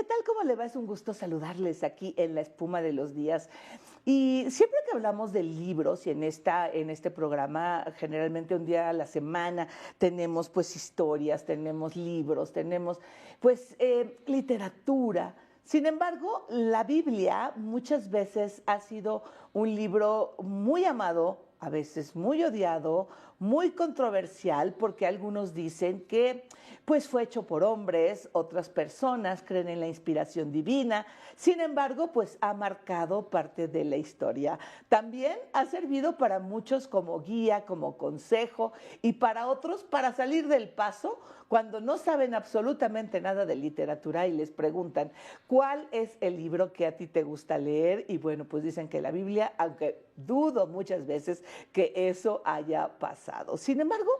¿Qué tal? ¿Cómo le va? Es un gusto saludarles aquí en La Espuma de los Días. Y siempre que hablamos de libros, y en este programa, generalmente un día a la semana, tenemos pues historias, tenemos libros, tenemos pues literatura. Sin embargo, la Biblia muchas veces ha sido un libro muy amado, a veces muy odiado, muy controversial, porque algunos dicen que pues fue hecho por hombres, otras personas creen en la inspiración divina. Sin embargo, pues ha marcado parte de la historia. También ha servido para muchos como guía, como consejo, y para otros para salir del paso cuando no saben absolutamente nada de literatura y les preguntan cuál es el libro que a ti te gusta leer. Y bueno, pues dicen que la Biblia, aunque dudo muchas veces que eso haya pasado. Sin embargo,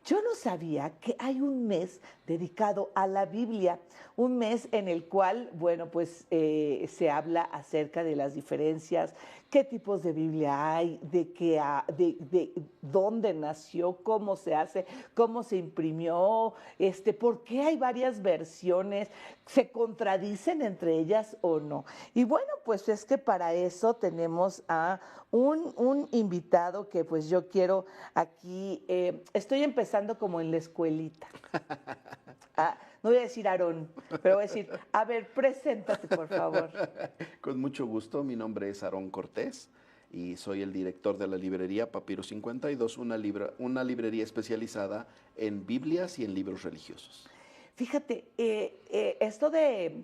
yo no sabía que hay un mes dedicado a la Biblia, un mes en el cual, bueno, pues se habla acerca de las diferencias, qué tipos de Biblia hay, de dónde nació, cómo se hace, cómo se imprimió, por qué hay varias versiones, se contradicen entre ellas o no. Y bueno, pues es que para eso tenemos a un invitado que pues yo quiero aquí, estoy empezando como en la escuelita. No voy a decir Aarón, pero voy a decir, a ver, preséntate, por favor. Con mucho gusto, mi nombre es Aarón Cortés y soy el director de la librería Papiro 52, una librería especializada en Biblias y en libros religiosos. Fíjate, esto de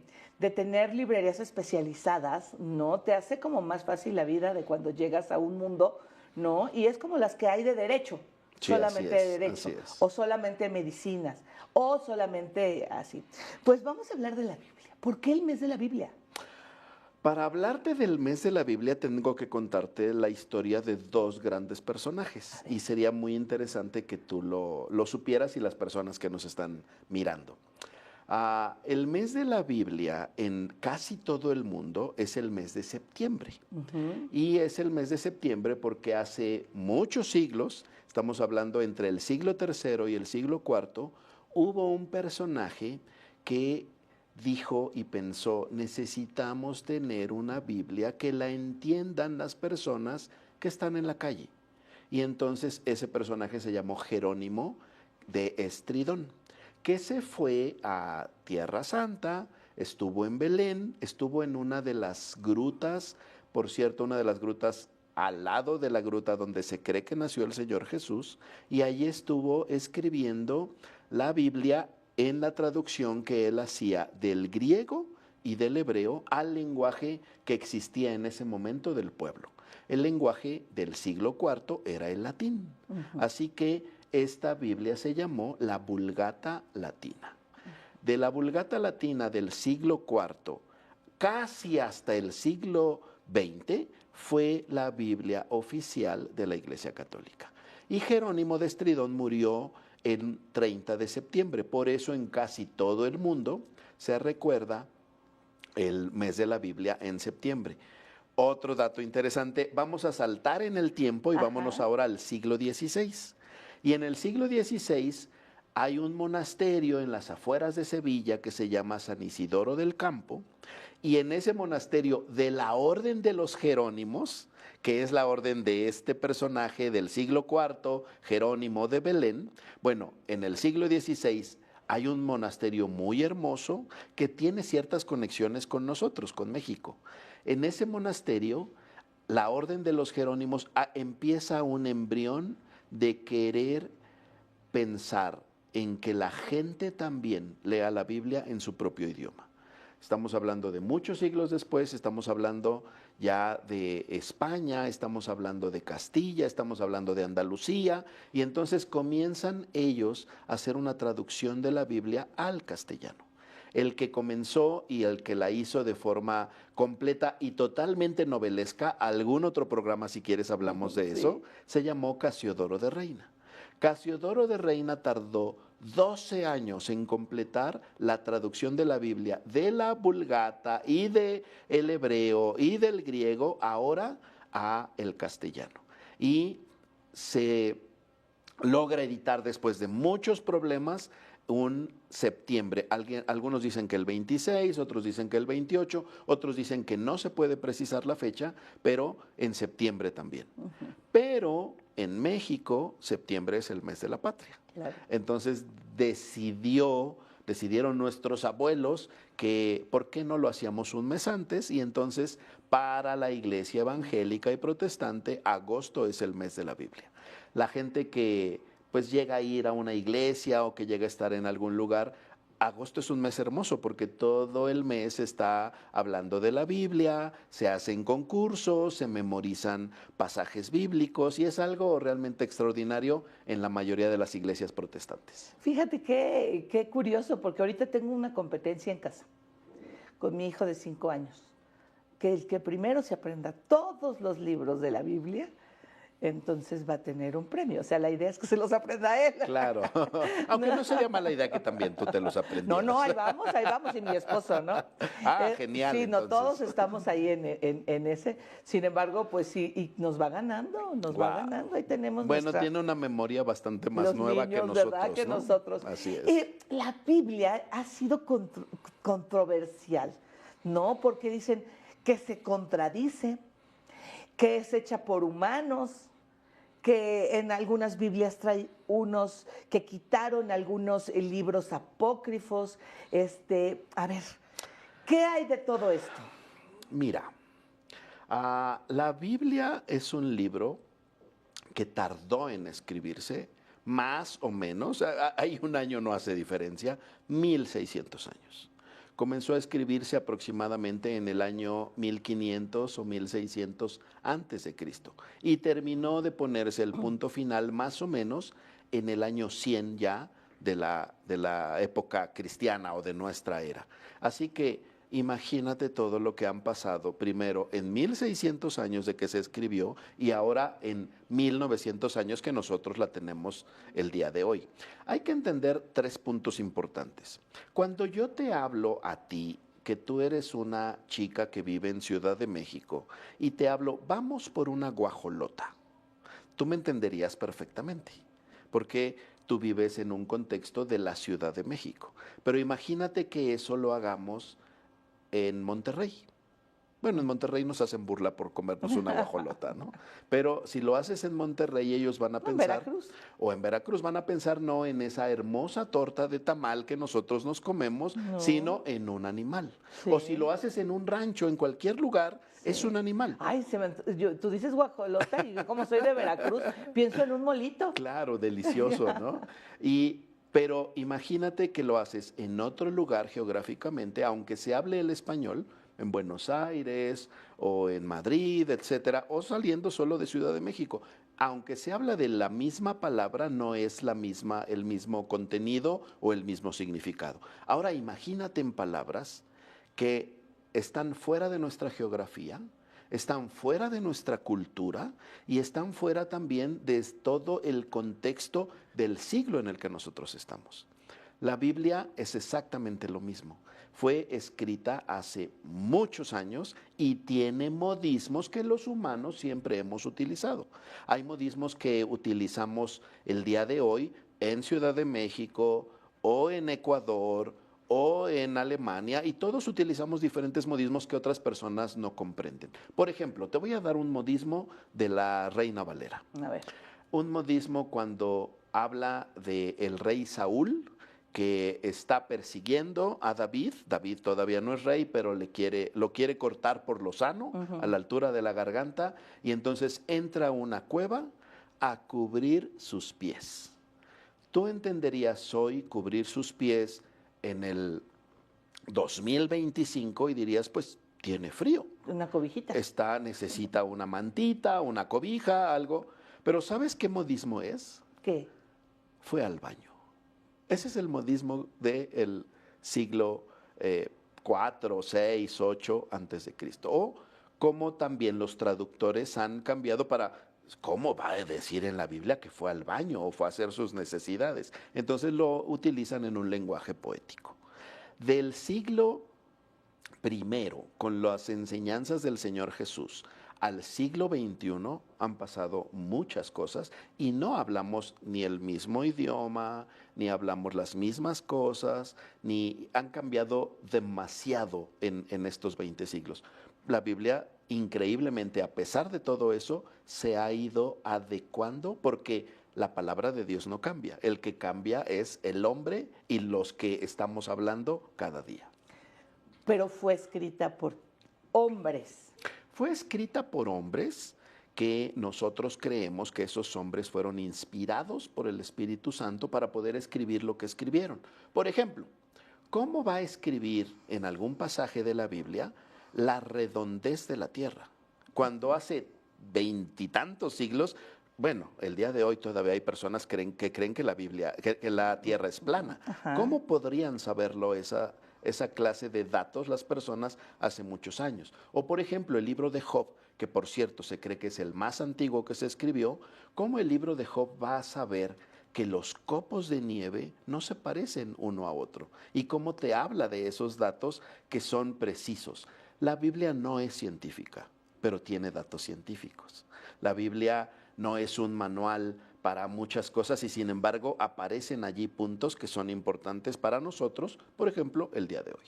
tener librerías especializadas, ¿no? Te hace como más fácil la vida de cuando llegas a un mundo, ¿no? Y es como las que hay de derecho, Sí, así solamente de es, así derecho, es. o solamente medicinas, o solamente así. Pues vamos a hablar de la Biblia. ¿Por qué el mes de la Biblia? Para hablarte del mes de la Biblia tengo que contarte la historia de dos grandes A personajes ver. y sería muy interesante que tú lo supieras y las personas que nos están mirando. El mes de la Biblia en casi todo el mundo es el mes de septiembre. Ujú. Y es el mes de septiembre porque hace muchos siglos, estamos hablando entre el siglo III y el siglo IV, hubo un personaje que dijo y pensó, necesitamos tener una Biblia que la entiendan las personas que están en la calle. Y entonces ese personaje se llamó Jerónimo de Estridón, que se fue a Tierra Santa, estuvo en Belén, estuvo en una de las grutas, por cierto, una de las grutas al lado de la gruta donde se cree que nació el Señor Jesús, y allí estuvo escribiendo la Biblia en la traducción que él hacía del griego y del hebreo al lenguaje que existía en ese momento del pueblo. El lenguaje del siglo IV era el latín. Así que esta Biblia se llamó la Vulgata Latina. De la Vulgata Latina del siglo IV casi hasta el siglo XX fue la Biblia oficial de la Iglesia Católica. Y Jerónimo de Estridón murió en 30 de septiembre. Por eso en casi todo el mundo se recuerda el mes de la Biblia en septiembre. Otro dato interesante, vamos a saltar en el tiempo y vámonos Ajá. ahora al siglo XVI. Y en el siglo XVI hay un monasterio en las afueras de Sevilla que se llama San Isidoro del Campo, y en ese monasterio de la Orden de los Jerónimos, que es la orden de este personaje del siglo IV, Jerónimo de Belén, bueno, en el siglo XVI hay un monasterio muy hermoso que tiene ciertas conexiones con nosotros, con México. En ese monasterio, la orden de los Jerónimos empieza un embrión de querer pensar en que la gente también lea la Biblia en su propio idioma. Estamos hablando de muchos siglos después, estamos hablando ya de España, estamos hablando de Castilla, estamos hablando de Andalucía, y entonces comienzan ellos a hacer una traducción de la Biblia al castellano. El que comenzó y el que la hizo de forma completa y totalmente novelesca, algún otro programa si quieres hablamos de eso, Sí. se llamó Casiodoro de Reina. Casiodoro de Reina tardó 12 años en completar la traducción de la Biblia de la Vulgata y del hebreo y del griego ahora a el castellano. Y se logra editar después de muchos problemas un septiembre. Algunos dicen que el 26, otros dicen que el 28, otros dicen que no se puede precisar la fecha, pero en septiembre también. Pero en México, septiembre es el mes de la patria. Claro. Entonces decidieron nuestros abuelos que por qué no lo hacíamos un mes antes, y entonces para la iglesia evangélica y protestante agosto es el mes de la Biblia. La gente que pues llega a ir a una iglesia o que llega a estar en algún lugar, agosto es un mes hermoso porque todo el mes está hablando de la Biblia, se hacen concursos, se memorizan pasajes bíblicos, y es algo realmente extraordinario en la mayoría de las iglesias protestantes. Fíjate qué curioso, porque ahorita tengo una competencia en casa con mi hijo de 5 años, que el que primero se aprenda todos los libros de la Biblia, entonces va a tener un premio. O sea, la idea es que se los aprenda él. Claro, aunque no sería mala idea que también tú te los aprendieras. No, ahí vamos, y mi esposo, ¿no? Genial. Sí, no, todos estamos ahí en ese. Sin embargo, pues sí, y nos va ganando, va ganando. Ahí tenemos Bueno, tiene una memoria bastante más nueva niños, que nosotros, ¿verdad? Que ¿no? nosotros. Así es. La Biblia ha sido controversial, ¿no? Porque dicen que se contradice, que es hecha por humanos, que en algunas Biblias trae unos, que quitaron algunos libros apócrifos. A ver, ¿qué hay de todo esto? Mira, la Biblia es un libro que tardó en escribirse, más o menos, hay un año no hace diferencia, 1600 años. Comenzó a escribirse aproximadamente en el año 1500 o 1600 antes de Cristo, y terminó de ponerse el punto final más o menos en el año 100 ya de la época cristiana o de nuestra era. Así que imagínate todo lo que han pasado primero en 1600 años de que se escribió y ahora en 1900 años que nosotros la tenemos el día de hoy. Hay que entender 3 puntos importantes. Cuando yo te hablo a ti, que tú eres una chica que vive en Ciudad de México, y te hablo, vamos por una guajolota, tú me entenderías perfectamente, porque tú vives en un contexto de la Ciudad de México. Pero imagínate que eso lo hagamos en Monterrey. Bueno, en Monterrey nos hacen burla por comernos una guajolota, ¿no? Pero si lo haces en Monterrey, ellos van a pensar... ¿En Veracruz? O en Veracruz van a pensar no en esa hermosa torta de tamal que nosotros nos comemos, sino en un animal. Sí. O si lo haces en un rancho, en cualquier lugar, es un animal. Ay, tú dices guajolota y yo, como soy de Veracruz, pienso en un molito. Claro, delicioso, ¿no? Pero imagínate que lo haces en otro lugar geográficamente, aunque se hable el español, en Buenos Aires o en Madrid, etcétera, o saliendo solo de Ciudad de México. Aunque se habla de la misma palabra, no es el mismo contenido o el mismo significado. Ahora imagínate en palabras que están fuera de nuestra geografía, están fuera de nuestra cultura y están fuera también de todo el contexto del siglo en el que nosotros estamos. La Biblia es exactamente lo mismo. Fue escrita hace muchos años y tiene modismos que los humanos siempre hemos utilizado. Hay modismos que utilizamos el día de hoy en Ciudad de México o en Ecuador o en Alemania, y todos utilizamos diferentes modismos que otras personas no comprenden. Por ejemplo, te voy a dar un modismo de la Reina Valera. A ver. Un modismo cuando habla del rey Saúl, que está persiguiendo a David. David todavía no es rey, pero lo quiere cortar por lo sano, a la altura de la garganta, y entonces entra a una cueva a cubrir sus pies. Tú entenderías hoy cubrir sus pies en el 2025 y dirías, pues tiene frío. Una cobijita. Necesita una mantita, una cobija, algo. Pero ¿sabes qué modismo es? ¿Qué? Fue al baño. Ese es el modismo del siglo IV, VI, VIII antes de Cristo. O como también los traductores han cambiado para... ¿Cómo va a decir en la Biblia que fue al baño o fue a hacer sus necesidades? Entonces lo utilizan en un lenguaje poético. Del siglo I, con las enseñanzas del Señor Jesús, Al siglo XXI han pasado muchas cosas y no hablamos ni el mismo idioma, ni hablamos las mismas cosas, ni han cambiado demasiado en estos 20 siglos. La Biblia, increíblemente, a pesar de todo eso, se ha ido adecuando porque la palabra de Dios no cambia. El que cambia es el hombre y los que estamos hablando cada día. Pero fue escrita por hombres. Fue escrita por hombres que nosotros creemos que esos hombres fueron inspirados por el Espíritu Santo para poder escribir lo que escribieron. Por ejemplo, ¿cómo va a escribir en algún pasaje de la Biblia la redondez de la tierra? Cuando hace veintitantos siglos, bueno, el día de hoy todavía hay personas que creen que que la tierra es plana. Ajá. ¿Cómo podrían saberlo esa clase de datos las personas hace muchos años? O por ejemplo, el libro de Job, que por cierto se cree que es el más antiguo que se escribió, ¿cómo el libro de Job va a saber que los copos de nieve no se parecen uno a otro? ¿Y cómo te habla de esos datos que son precisos? La Biblia no es científica, pero tiene datos científicos. La Biblia no es un manual para muchas cosas y sin embargo aparecen allí puntos que son importantes para nosotros, por ejemplo, el día de hoy.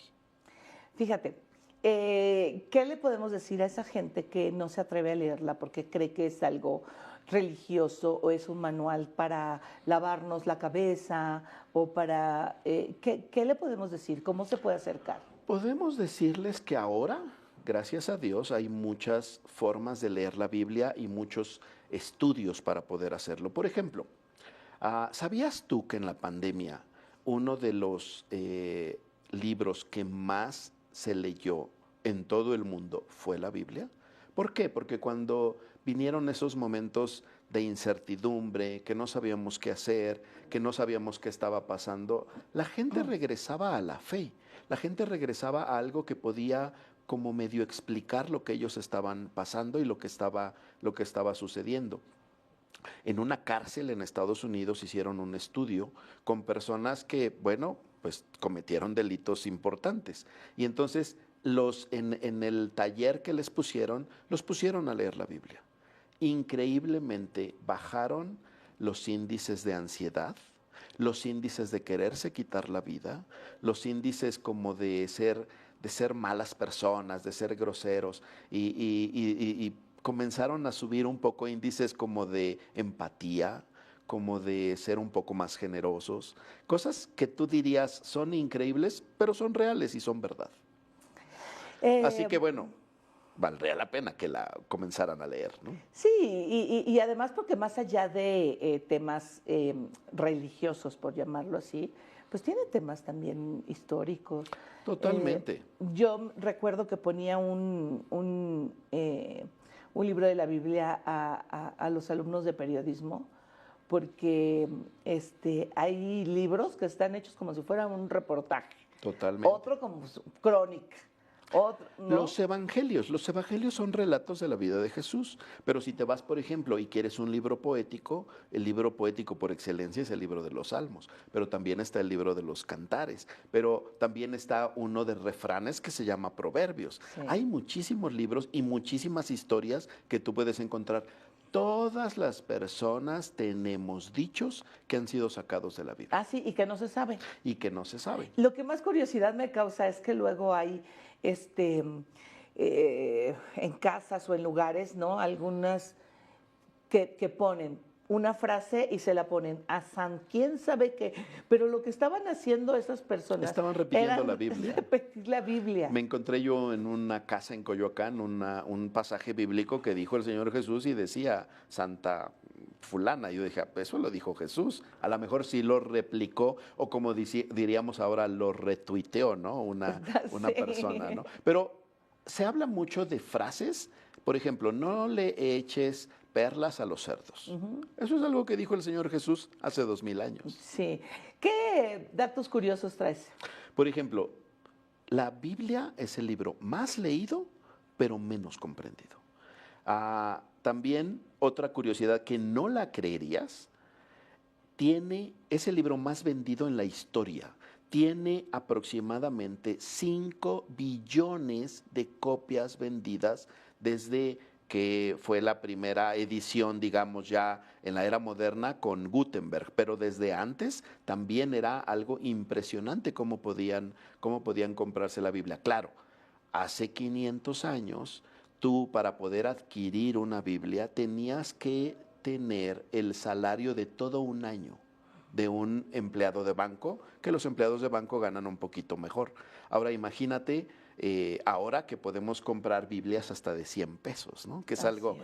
Fíjate, ¿qué le podemos decir a esa gente que no se atreve a leerla porque cree que es algo religioso o es un manual para lavarnos la cabeza o para... ¿qué le podemos decir? ¿Cómo se puede acercar? Podemos decirles que ahora, gracias a Dios, hay muchas formas de leer la Biblia y muchos estudios para poder hacerlo. Por ejemplo, ¿sabías tú que en la pandemia uno de los libros que más se leyó en todo el mundo fue la Biblia? ¿Por qué? Porque cuando vinieron esos momentos de incertidumbre, que no sabíamos qué hacer, que no sabíamos qué estaba pasando, la gente regresaba a la fe, la gente regresaba a algo que podía como medio explicar lo que ellos estaban pasando y lo que estaba sucediendo. En una cárcel en Estados Unidos hicieron un estudio con personas que, bueno, pues cometieron delitos importantes. Y entonces en el taller que les pusieron, los pusieron a leer la Biblia. Increíblemente bajaron los índices de ansiedad, los índices de quererse quitar la vida, los índices como de ser malas personas, de ser groseros y comenzaron a subir un poco índices como de empatía, como de ser un poco más generosos, cosas que tú dirías son increíbles, pero son reales y son verdad. Así que bueno, valdría la pena que la comenzaran a leer, ¿no? Sí, y además porque más allá de temas religiosos, por llamarlo así, pues tiene temas también históricos. Totalmente. Yo recuerdo que ponía un libro de la Biblia a los alumnos de periodismo, porque hay libros que están hechos como si fuera un reportaje. Totalmente. Otro como crónica. ¿No? Los evangelios son relatos de la vida de Jesús, pero si te vas, por ejemplo, y quieres un libro poético, el libro poético por excelencia es el libro de los Salmos, pero también está el libro de los Cantares, pero también está uno de refranes que se llama Proverbios. Sí. Hay muchísimos libros y muchísimas historias que tú puedes encontrar. Todas las personas tenemos dichos que han sido sacados de la Biblia. Ah, sí, y que no se sabe. Y que no se sabe. Lo que más curiosidad me causa es que luego hay en casas o en lugares, ¿no? Algunas que ponen una frase y se la ponen a San quién sabe qué, pero lo que estaban haciendo esas personas estaban repitiendo la Biblia. Repetir la Biblia. Me encontré yo en una casa en Coyoacán un pasaje bíblico que dijo el Señor Jesús y decía Santa fulana. Yo dije, eso lo dijo Jesús. A lo mejor sí lo replicó o como diríamos ahora, lo retuiteó, ¿no? Una persona, ¿no? Pero se habla mucho de frases. Por ejemplo, no le eches perlas a los cerdos. Eso es algo que dijo el Señor Jesús hace 2000 años. Sí. ¿Qué datos curiosos traes? Por ejemplo, la Biblia es el libro más leído, pero menos comprendido. También otra curiosidad que no la creerías, es el libro más vendido en la historia. Tiene aproximadamente 5 billones de copias vendidas desde que fue la primera edición, digamos, ya en la era moderna con Gutenberg, pero desde antes también era algo impresionante cómo podían comprarse la Biblia. Claro, hace 500 años, tú para poder adquirir una Biblia tenías que tener el salario de todo un año de un empleado de banco, que los empleados de banco ganan un poquito mejor. Ahora imagínate ahora que podemos comprar Biblias hasta de 100 pesos, ¿no? Que es algo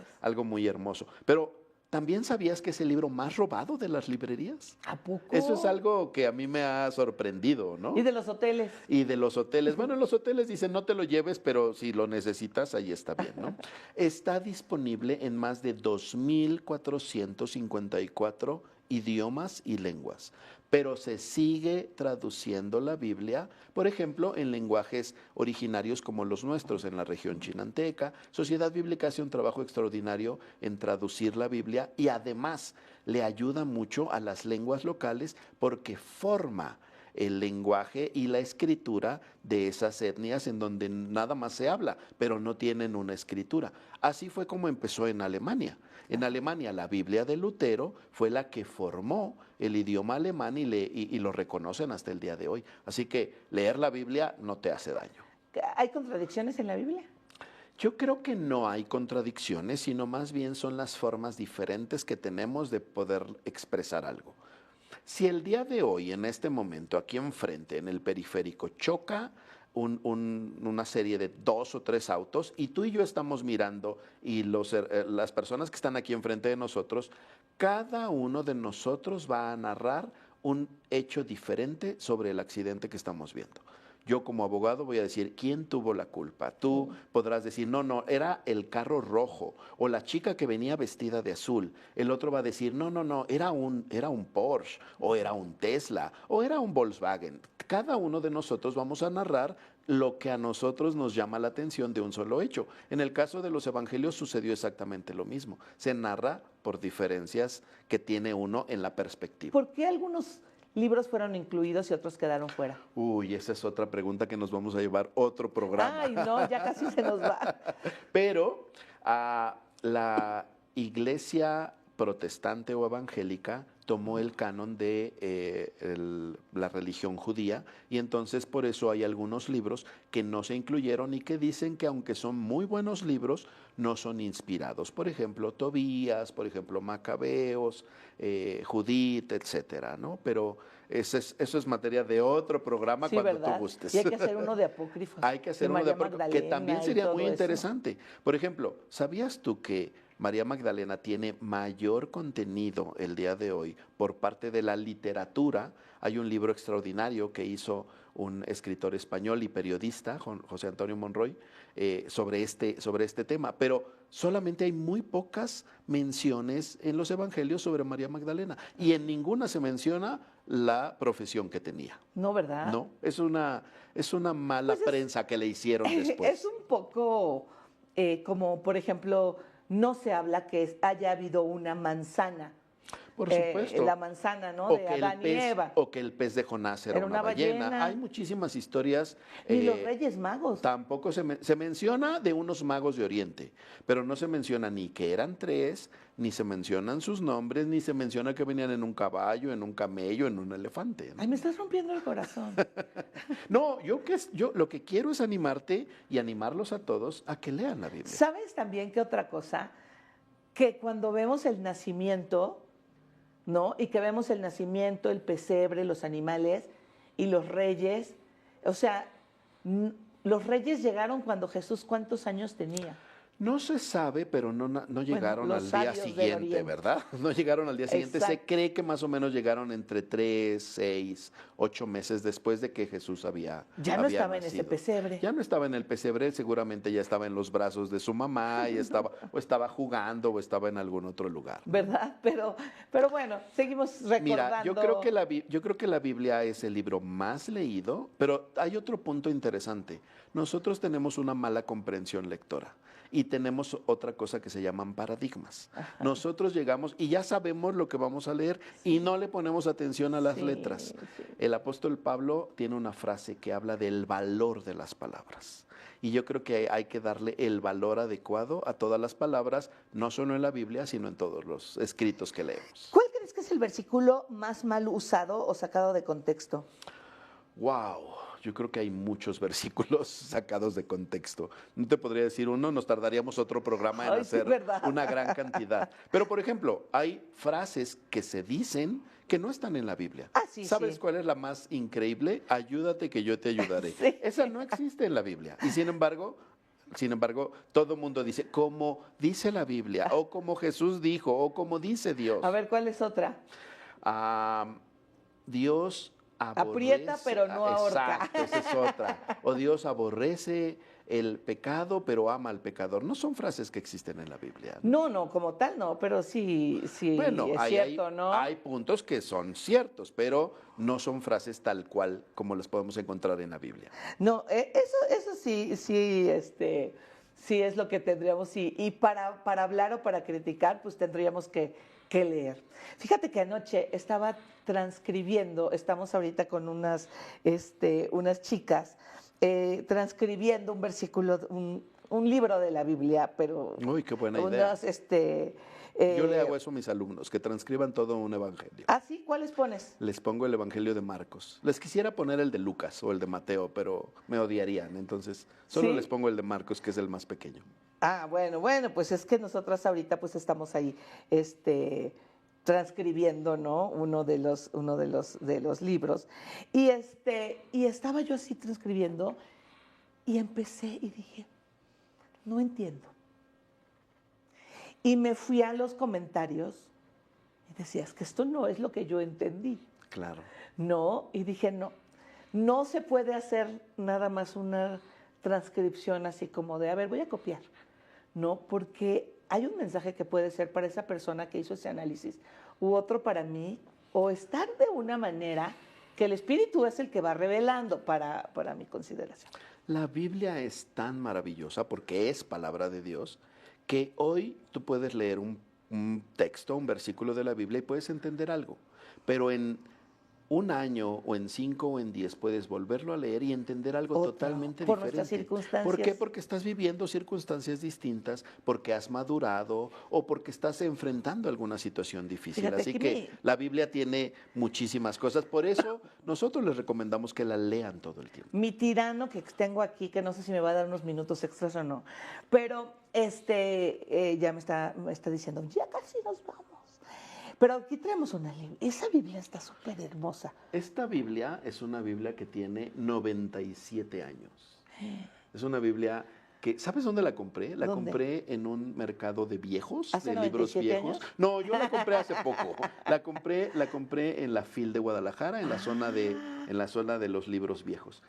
muy hermoso. Pero ¿también sabías que es el libro más robado de las librerías? ¿A poco? Eso es algo que a mí me ha sorprendido, ¿no? ¿Y de los hoteles? Y de los hoteles. Bueno, en los hoteles dicen no te lo lleves, pero si lo necesitas, ahí está bien, ¿no? Está disponible en más de 2.454 idiomas y lenguas, pero se sigue traduciendo la Biblia, por ejemplo, en lenguajes originarios como los nuestros en la región chinanteca. Sociedad Bíblica hace un trabajo extraordinario en traducir la Biblia y además le ayuda mucho a las lenguas locales porque forma el lenguaje y la escritura de esas etnias en donde nada más se habla, pero no tienen una escritura. Así fue como empezó en Alemania. En Alemania la Biblia de Lutero fue la que formó el idioma alemán y lo reconocen hasta el día de hoy. Así que leer la Biblia no te hace daño. ¿Hay contradicciones en la Biblia? Yo creo que no hay contradicciones, sino más bien son las formas diferentes que tenemos de poder expresar algo. Si el día de hoy, en este momento, aquí enfrente, en el periférico, choca una serie de 2 o 3 autos y tú y yo estamos mirando y las personas que están aquí enfrente de nosotros, cada uno de nosotros va a narrar un hecho diferente sobre el accidente que estamos viendo. Yo como abogado voy a decir, ¿quién tuvo la culpa? Tú podrás decir, no, era el carro rojo o la chica que venía vestida de azul. El otro va a decir, no, era un Porsche o era un Tesla o era un Volkswagen. Cada uno de nosotros vamos a narrar lo que a nosotros nos llama la atención de un solo hecho. En el caso de los evangelios sucedió exactamente lo mismo. Se narra por diferencias que tiene uno en la perspectiva. ¿Por qué algunos libros fueron incluidos y otros quedaron fuera? Uy, esa es otra pregunta que nos vamos a llevar otro programa. Ay, no, ya casi se nos va. Pero la iglesia protestante o evangélica tomó el canon de la religión judía y entonces por eso hay algunos libros que no se incluyeron y que dicen que aunque son muy buenos libros, no son inspirados. Por ejemplo, Tobías, por ejemplo, Macabeos, Judith, etcétera, ¿no? Pero eso es materia de otro programa, sí, cuando ¿verdad? Tú gustes. Y hay que hacer uno de apócrifos. Hay que hacer uno de apócrifos, que también sería muy interesante. Por ejemplo, ¿sabías tú que María Magdalena tiene mayor contenido el día de hoy por parte de la literatura? Hay un libro extraordinario que hizo un escritor español y periodista, José Antonio Monroy, sobre este tema, pero solamente hay muy pocas menciones en los evangelios sobre María Magdalena y en ninguna se menciona la profesión que tenía. No, ¿verdad? No, es una mala prensa que le hicieron después. Es un poco como, por ejemplo, no se habla que haya habido una manzana. Por supuesto. La manzana, ¿no? De Adán y Eva. O que el pez de Jonás era una ballena. Hay muchísimas historias. Ni los Reyes Magos. Tampoco se menciona de unos magos de Oriente, pero no se menciona ni que eran 3, ni se mencionan sus nombres, ni se menciona que venían en un caballo, en un camello, en un elefante, ¿no? Ay, me estás rompiendo el corazón. No, yo lo que quiero es animarte y animarlos a todos a que lean la Biblia. ¿Sabes también qué otra cosa? Que cuando vemos el nacimiento, ¿no? Y que vemos el nacimiento, el pesebre, los animales y los reyes. O sea, los reyes llegaron cuando Jesús, ¿cuántos años tenía? No se sabe, pero no llegaron al día siguiente, ¿verdad? No llegaron al día siguiente. Exacto. Se cree que más o menos llegaron entre 3, 6, 8 meses después de que Jesús había Ya no estaba nacido. en ese pesebre. Ya no estaba en el pesebre, seguramente ya estaba en los brazos de su mamá y estaba jugando o estaba en algún otro lugar, ¿no? ¿Verdad? Pero bueno, seguimos recordando. Mira, yo creo que la Biblia es el libro más leído, pero hay otro punto interesante. Nosotros tenemos una mala comprensión lectora y tenemos otra cosa que se llaman paradigmas. Nosotros llegamos y ya sabemos lo que vamos a leer y no le ponemos atención a las letras. El apóstol Pablo tiene una frase que habla del valor de las palabras. Y yo creo que hay que darle el valor adecuado a todas las palabras, no solo en la Biblia, sino en todos los escritos que leemos. ¿Cuál crees que es el versículo más mal usado o sacado de contexto? ¡Wow! Yo creo que hay muchos versículos sacados de contexto. No te podría decir uno, nos tardaríamos otro programa en hacer una gran cantidad. Pero, por ejemplo, hay frases que se dicen que no están en la Biblia. ¿Sabes cuál es la más increíble? Ayúdate que yo te ayudaré. Esa no existe en la Biblia. Y sin embargo, todo el mundo dice, como dice la Biblia, o como Jesús dijo, o como dice Dios. A ver, ¿cuál es otra? Dios aborrece, aprieta pero no ahorca. Exacto, esa es otra. O Dios aborrece el pecado pero ama al pecador. No son frases que existen en la Biblia. No, como tal no, pero sí bueno, es cierto, ¿no? Hay puntos que son ciertos, pero no son frases tal cual como las podemos encontrar en la Biblia. No, eso sí, sí es lo que tendríamos, y para hablar o para criticar, pues tendríamos que leer. Fíjate que anoche estaba transcribiendo, estamos ahorita con unas chicas, transcribiendo un versículo, un libro de la Biblia, pero... Uy, qué buena idea. Yo le hago eso a mis alumnos, que transcriban todo un evangelio. ¿Ah, sí? ¿Cuáles pones? Les pongo el evangelio de Marcos. Les quisiera poner el de Lucas o el de Mateo, pero me odiarían. Entonces, solo les pongo el de Marcos, que es el más pequeño. Ah, bueno, pues es que nosotras ahorita pues estamos ahí, transcribiendo, ¿no? Uno de los libros. Y estaba yo así transcribiendo y empecé y dije, no entiendo. Y me fui a los comentarios y decía, es que esto no es lo que yo entendí. Claro. No, y dije, no se puede hacer nada más una transcripción así como de, a ver, voy a copiar. No, porque hay un mensaje que puede ser para esa persona que hizo ese análisis u otro para mí, o estar de una manera que el Espíritu es el que va revelando para mi consideración. La Biblia es tan maravillosa porque es palabra de Dios que hoy tú puedes leer un texto, un versículo de la Biblia y puedes entender algo, pero en un año o en 5 o en 10 puedes volverlo a leer y entender algo totalmente por diferente. Nuestras circunstancias. ¿Por qué? Porque estás viviendo circunstancias distintas, porque has madurado o porque estás enfrentando alguna situación difícil. Fíjate, así que la Biblia tiene muchísimas cosas. Por eso nosotros les recomendamos que la lean todo el tiempo. Mi tirano que tengo aquí, que no sé si me va a dar unos minutos extras o no, pero ya me está diciendo, ya casi nos vamos. Pero aquí traemos una Biblia. Esa Biblia está súper hermosa. Esta Biblia es una Biblia que tiene 97 años. Es una Biblia que, ¿sabes dónde la compré? La compré en un mercado de viejos, de libros viejos. ¿Años? No, yo la compré hace poco. La compré en la FIL de Guadalajara, en la zona de los libros viejos.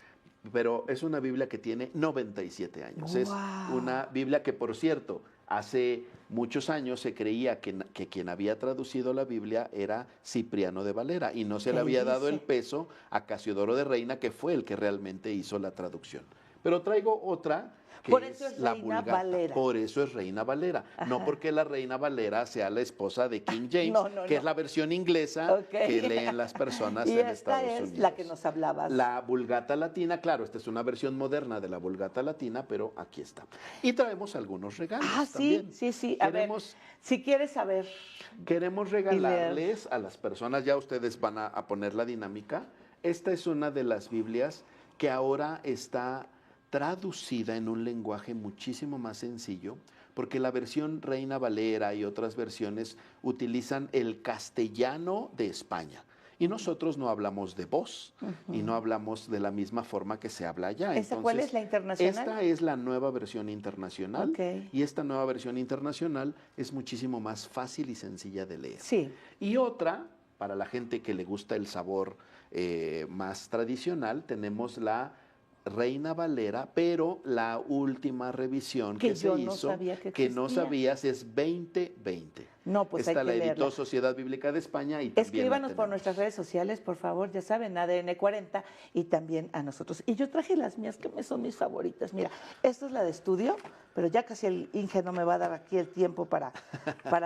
Pero es una Biblia que tiene 97 años. Wow. Es una Biblia que, por cierto, hace muchos años se creía que quien había traducido la Biblia era Cipriano de Valera y no se le había dado el peso a Casiodoro de Reina, que fue el que realmente hizo la traducción. Pero traigo otra que por eso es la Reina Vulgata. Valera. Por eso es Reina Valera. No porque la Reina Valera sea la esposa de King James, que es la versión inglesa que leen las personas en Estados Unidos. Y esta es la que nos hablabas. La Vulgata Latina, claro, esta es una versión moderna de la Vulgata Latina, pero aquí está. Y traemos algunos regalos también. Sí. A ver, si quieres saber. Queremos regalarles a las personas, ya ustedes van a poner la dinámica. Esta es una de las Biblias que ahora está traducida en un lenguaje muchísimo más sencillo, porque la versión Reina Valera y otras versiones utilizan el castellano de España. Y nosotros no hablamos de voz y no hablamos de la misma forma que se habla allá. Entonces, ¿cuál es la internacional? Esta es la nueva versión internacional. Y esta nueva versión internacional es muchísimo más fácil y sencilla de leer. Sí. Y otra, para la gente que le gusta el sabor más tradicional, tenemos la Reina Valera, pero la última revisión Que que se yo no hizo, sabía que que no existía. sabías, es 2020. No, pues Esta hay la que editó leerla. Sociedad Bíblica de España y también la Escríbanos por tenemos. nuestras redes sociales, por favor, ya saben, ADN40 y también a nosotros. Y yo traje las mías que son mis favoritas. Mira, esta es la de estudio, pero ya casi el Inge no me va a dar aquí el tiempo para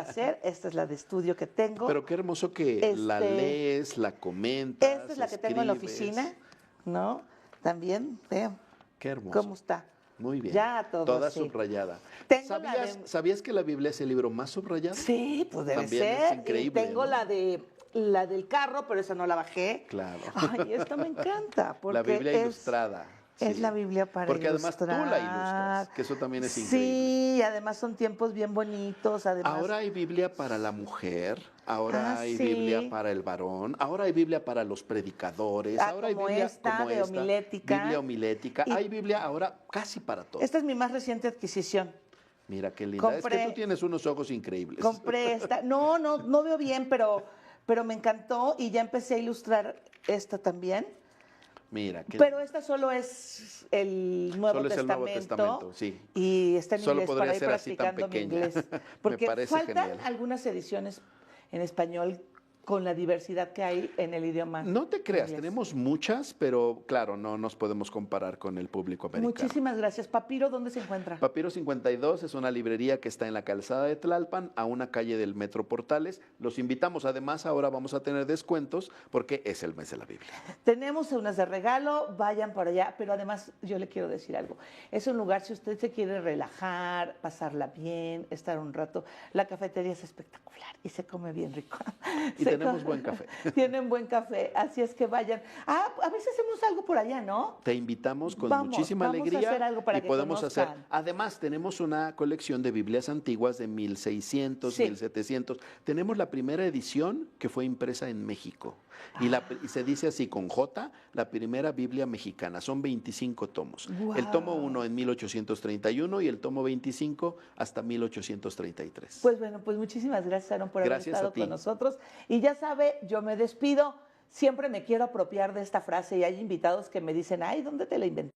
hacer. Esta es la de estudio que tengo. Pero qué hermoso que la lees, la comentas. Esta es la que tengo en la escribes. oficina, ¿no? También, vean. Qué hermoso. ¿Cómo está? Muy bien. Ya todo Toda así. subrayada. Tengo la ¿Sabías que la Biblia es el libro más subrayado? Sí, pues debe También ser. es increíble. Y tengo ¿no? la del carro, pero esa no la bajé. Claro. Ay, esta me encanta. Porque La Biblia ilustrada. Es sí. la Biblia para Porque ilustrar. además tú la ilustras, que eso también es increíble. Sí, además son tiempos bien bonitos. Además, Ahora hay Biblia para la mujer, ahora hay sí. Biblia para el varón, ahora hay Biblia para los predicadores, ahora hay como Biblia esta, como de esta, homilética. Biblia homilética, Y- hay Biblia ahora casi para todo. esta es mi más reciente adquisición. Mira qué linda, es que compré- tú tienes unos ojos increíbles. Compré esta. No veo bien, pero me encantó y ya empecé a ilustrar esta también. Mira, qué Pero esta solo es el Nuevo Solo es el Testamento. Nuevo Testamento, sí. Y está en Solo inglés podría para ir ser así tan practicando mi pequeña. inglés. Me Porque parece faltan genial. algunas ediciones en español con la diversidad que hay en el idioma. No te creas, inglés. tenemos muchas, pero claro, no nos podemos comparar con el público americano. Muchísimas gracias. Papiro, ¿dónde se encuentra? Papiro 52 es una librería que está en la calzada de Tlalpan, a una calle del Metro Portales. Los invitamos, además, ahora vamos a tener descuentos porque es el mes de la Biblia. Tenemos unas de regalo, vayan por allá, pero además yo le quiero decir algo. Es un lugar, si usted se quiere relajar, pasarla bien, estar un rato, la cafetería es espectacular y se come bien rico. Y Se tenemos come- buen café. Tienen buen café, así es que vayan. A ver si hacemos algo por allá, ¿no? Te invitamos con Vamos, muchísima vamos a alegría hacer algo para y que podemos hacer. conozcan. Además, tenemos una colección de Biblias antiguas de 1600, Sí. 1700. Tenemos la primera edición que fue impresa en México. Y se dice así con J, la primera Biblia mexicana. Son 25 tomos. El tomo 1 en 1831 y el tomo 25 hasta 1833. Pues bueno, pues muchísimas gracias, Aaron, por haber Gracias a estado ti. con nosotros. Y ya sabe, yo me despido. Siempre me quiero apropiar de esta frase y hay invitados que me dicen, ay, ¿dónde te la inventé?